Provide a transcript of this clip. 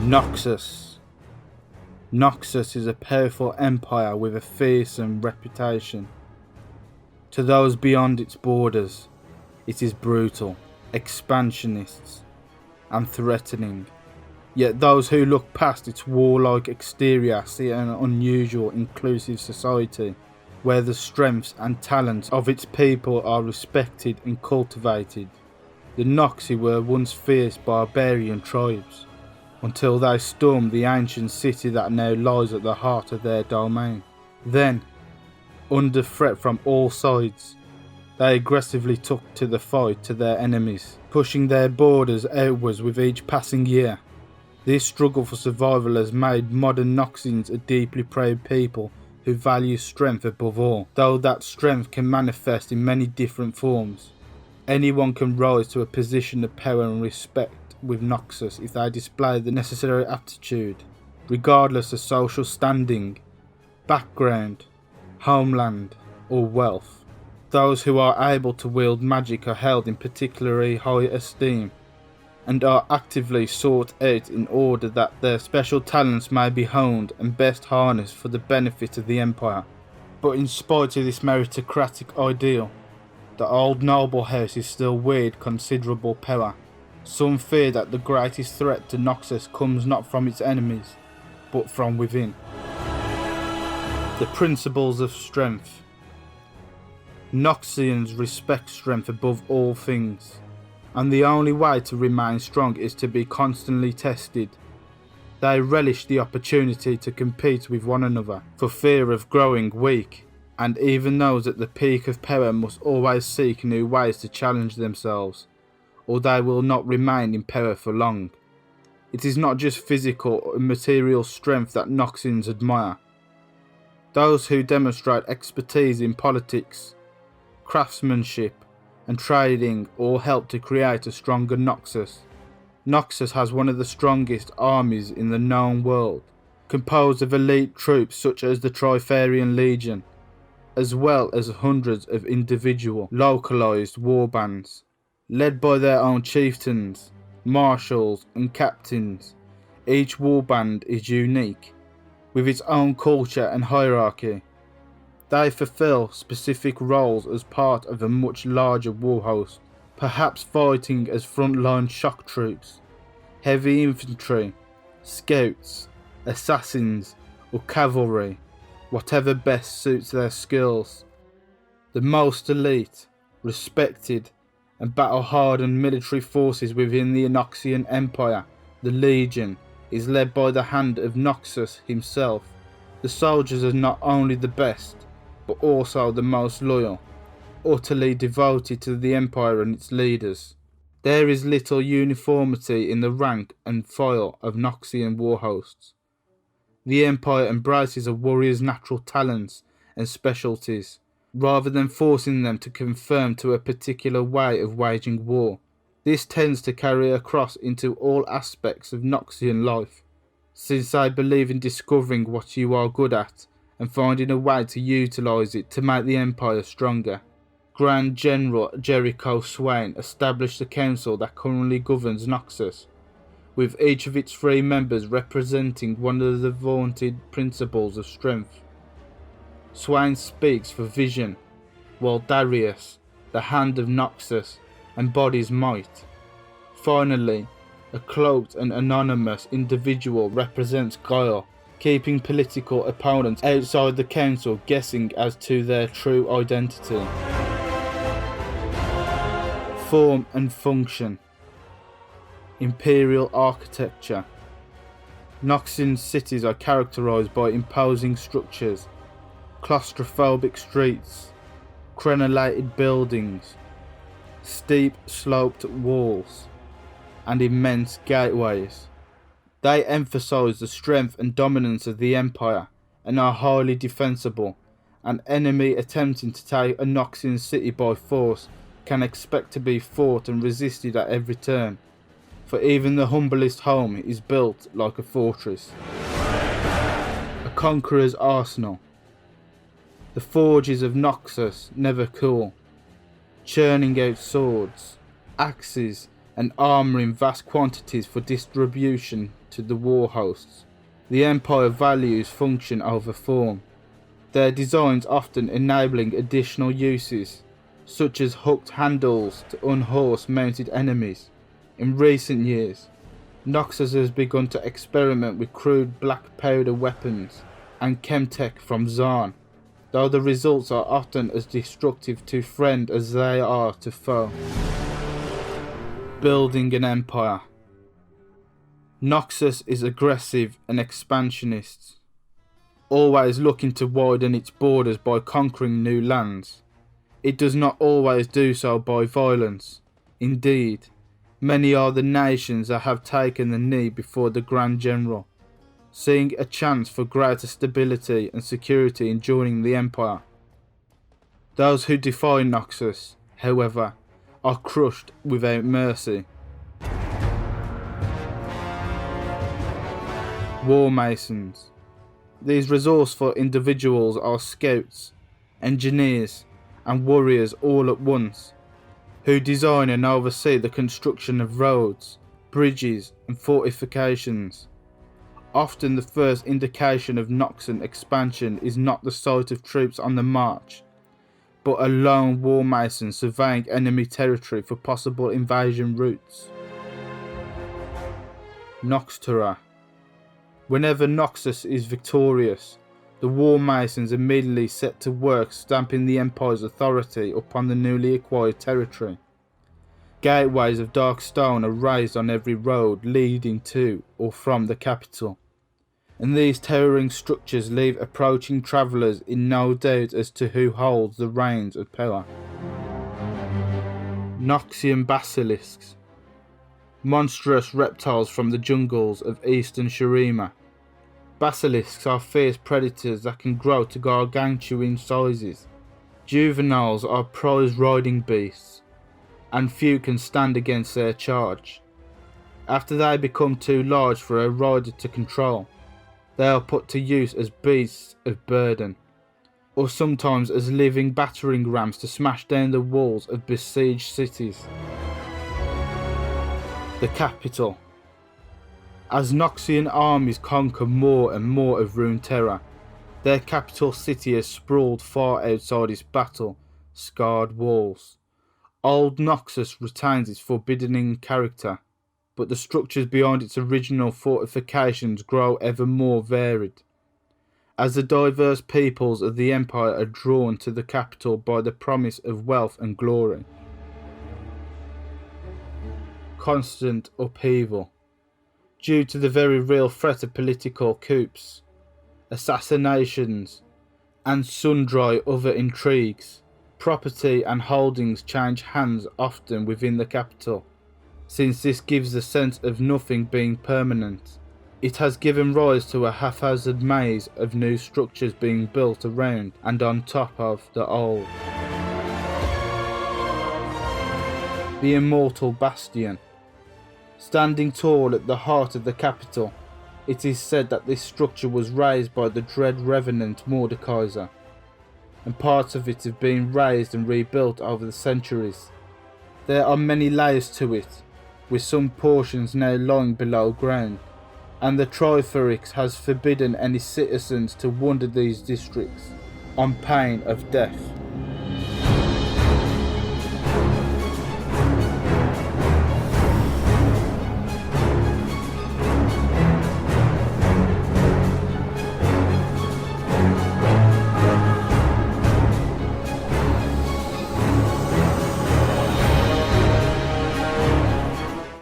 Noxus. Noxus is a powerful empire with a fearsome reputation. To those beyond its borders, it is brutal, expansionist, and threatening. Yet those who look past its warlike exterior see an unusual, inclusive society, where the strengths and talents of its people are respected and cultivated. The Noxi were once fierce barbarian tribes, until they stormed the ancient city that now lies at the heart of their domain. Then, under threat from all sides, they aggressively took to the fight to their enemies, pushing their borders outwards with each passing year. This struggle for survival has made modern Noxians a deeply proud people who value strength above all, though that strength can manifest in many different forms. Anyone can rise to a position of power and respect with Noxus if they display the necessary aptitude, regardless of social standing, background, homeland, or wealth. Those who are able to wield magic are held in particularly high esteem, and are actively sought out in order that their special talents may be honed and best harnessed for the benefit of the Empire. But in spite of this meritocratic ideal, the old noble house is still wield considerable power. Some fear that the greatest threat to Noxus comes not from its enemies, but from within. The principles of strength. Noxians respect strength above all things, and the only way to remain strong is to be constantly tested. They relish the opportunity to compete with one another, for fear of growing weak, and even those at the peak of power must always seek new ways to challenge themselves, or they will not remain in power for long. It is not just physical or material strength that Noxians admire. Those who demonstrate expertise in politics, craftsmanship, and trading all help to create a stronger Noxus. Noxus has one of the strongest armies in the known world, composed of elite troops such as the Trifarian Legion, as well as hundreds of individual, localized warbands, led by their own chieftains, marshals, and captains. Each warband is unique, with its own culture and hierarchy. They fulfill specific roles as part of a much larger war host, perhaps fighting as frontline shock troops, heavy infantry, scouts, assassins, or cavalry, whatever best suits their skills. The most elite, respected, and battle-hardened military forces within the Noxian Empire, the Legion, is led by the hand of Noxus himself. The soldiers are not only the best, but also the most loyal, utterly devoted to the Empire and its leaders. There is little uniformity in the rank and file of Noxian war hosts. The Empire embraces a warrior's natural talents and specialties, rather than forcing them to conform to a particular way of waging war. This tends to carry across into all aspects of Noxian life, since they believe in discovering what you are good at and finding a way to utilise it to make the Empire stronger. Grand General Jericho Swain established the council that currently governs Noxus, with each of its 3 members representing one of the vaunted principles of strength. Swain speaks for vision, while Darius, the hand of Noxus, embodies might. Finally, a cloaked and anonymous individual represents guile, keeping political opponents outside the council guessing as to their true identity. Form and function. Imperial Architecture. Noxian cities are characterized by imposing structures, claustrophobic streets, crenellated buildings, steep sloped walls, and immense gateways. They emphasize the strength and dominance of the Empire and are highly defensible. An enemy attempting to take a Noxian city by force can expect to be fought and resisted at every turn, for even the humblest home is built like a fortress. A conqueror's arsenal. The forges of Noxus never cool, churning out swords, axes, and armour in vast quantities for distribution to the war hosts. The Empire values function over form, their designs often enabling additional uses, such as hooked handles to unhorse mounted enemies. In recent years, Noxus has begun to experiment with crude black powder weapons and chemtech from Zarn, though the results are often as destructive to friend as they are to foe. Building an empire. Noxus is aggressive and expansionist, always looking to widen its borders by conquering new lands. It does not always do so by violence. Indeed, many are the nations that have taken the knee before the Grand General, seeing a chance for greater stability and security in joining the Empire. Those who defy Noxus, however, are crushed without mercy. War Masons. These resourceful individuals are scouts, engineers, and warriors all at once, who design and oversee the construction of roads, bridges, and fortifications. Often the first indication of Noxian expansion is not the sight of troops on the march, but a lone war mason surveying enemy territory for possible invasion routes. Noxterra. Whenever Noxus is victorious, the war masons immediately set to work stamping the Empire's authority upon the newly acquired territory. Gateways of dark stone are raised on every road leading to or from the capital, and these towering structures leave approaching travellers in no doubt as to who holds the reins of power. Noxian Basilisks. Monstrous reptiles from the jungles of eastern Shurima. Basilisks are fierce predators that can grow to gargantuan sizes. Juveniles are prize riding beasts, and few can stand against their charge. After they become too large for a rider to control, they are put to use as beasts of burden, or sometimes as living battering rams to smash down the walls of besieged cities. The capital. As Noxian armies conquer more and more of Runeterra, their capital city has sprawled far outside its battle-scarred walls. Old Noxus retains its forbidding character, but the structures behind its original fortifications grow ever more varied, as the diverse peoples of the Empire are drawn to the capital by the promise of wealth and glory. Constant upheaval. Due to the very real threat of political coups, assassinations, and sundry other intrigues, property and holdings change hands often within the capital. Since this gives the sense of nothing being permanent, it has given rise to a haphazard maze of new structures being built around and on top of the old. The immortal Bastian. Standing tall at the heart of the capital, it is said that this structure was raised by the dread revenant Mordekaiser, and parts of it have been raised and rebuilt over the centuries. There are many layers to it, with some portions now lying below ground, and the Triferix has forbidden any citizens to wander these districts, on pain of death.